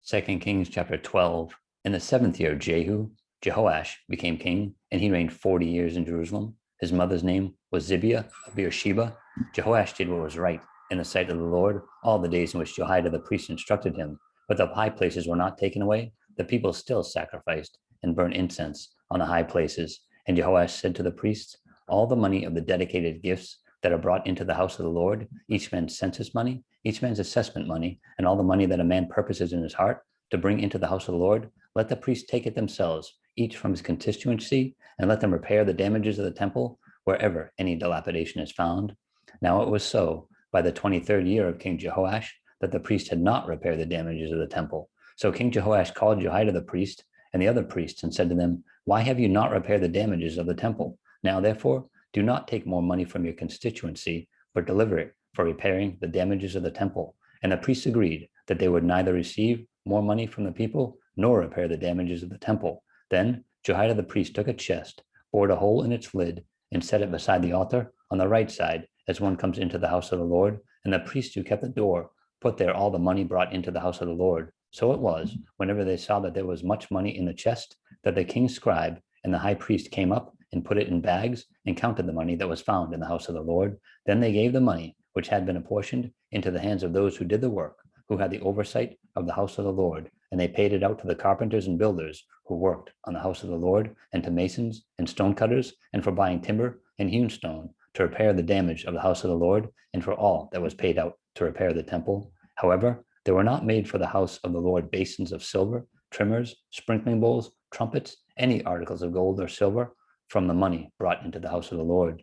2 Kings chapter 12. In the 7th year of Jehu, Jehoash became king, and he reigned 40 years in Jerusalem. His mother's name was Zibiah of Beersheba. Jehoash did what was right in the sight of the Lord all the days in which Jehoiada the priest instructed him. But the high places were not taken away. The people still sacrificed and burned incense on the high places. And Jehoash said to the priests, all the money of the dedicated gifts that are brought into the house of the Lord, each man's census money, each man's assessment money, and all the money that a man purposes in his heart to bring into the house of the Lord, let the priests take it themselves, each from his constituency, and let them repair the damages of the temple wherever any dilapidation is found. Now it was so, by the 23rd year of King Jehoash, that the priest had not repaired the damages of the temple. So King Jehoash called Jehoiada the priest and the other priests and said to them, why have you not repaired the damages of the temple? Now, therefore, do not take more money from your constituency, but deliver it for repairing the damages of the temple. And the priests agreed that they would neither receive more money from the people nor repair the damages of the temple. Then Jehoiada the priest took a chest, bored a hole in its lid, and set it beside the altar on the right side as one comes into the house of the Lord. And the priests who kept the door put there all the money brought into the house of the Lord. So it was, whenever they saw that there was much money in the chest, that the king's scribe and the high priest came up and put it in bags and counted the money that was found in the house of the Lord. Then they gave the money, which had been apportioned, into the hands of those who did the work, who had the oversight of the house of the Lord. And they paid it out to the carpenters and builders who worked on the house of the Lord, and to masons and stonecutters, and for buying timber and hewn stone to repair the damage of the house of the Lord, and for all that was paid out to repair the temple. However, there were not made for the house of the Lord basins of silver, trimmers, sprinkling bowls, trumpets, any articles of gold or silver from the money brought into the house of the Lord.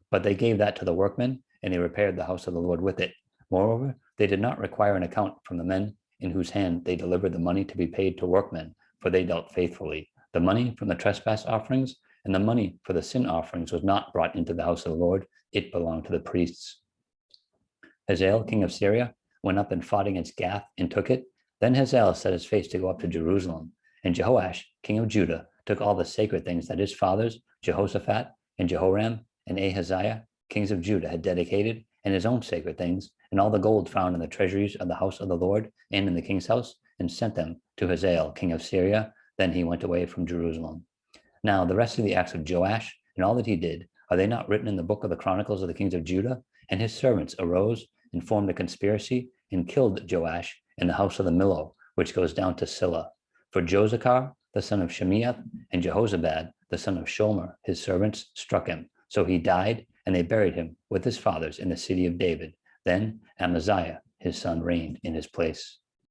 But they gave that to the workmen, and they repaired the house of the Lord with it. Moreover, they did not require an account from the men in whose hand they delivered the money to be paid to workmen, for they dealt faithfully. The money from the trespass offerings and the money for the sin offerings was not brought into the house of the Lord. It belonged to the priests. Hazael, king of Syria, went up and fought against Gath and took it. Then Hazael set his face to go up to Jerusalem. And Jehoash, king of Judah, took all the sacred things that his fathers, Jehoshaphat and Jehoram and Ahaziah, kings of Judah, had dedicated, and his own sacred things, and all the gold found in the treasuries of the house of the Lord and in the king's house, and sent them to Hazael, king of Syria. Then he went away from Jerusalem. Now the rest of the acts of Joash and all that he did, are they not written in the book of the Chronicles of the kings of Judah? And his servants arose and formed a conspiracy and killed Joash in the house of the Millo, which goes down to Silla. For Josachar, the son of Shemiath, and Jehozabad, the son of Shomer, his servants, struck him. So he died, and they buried him with his fathers in the city of David. Then Amaziah, his son, reigned in his place.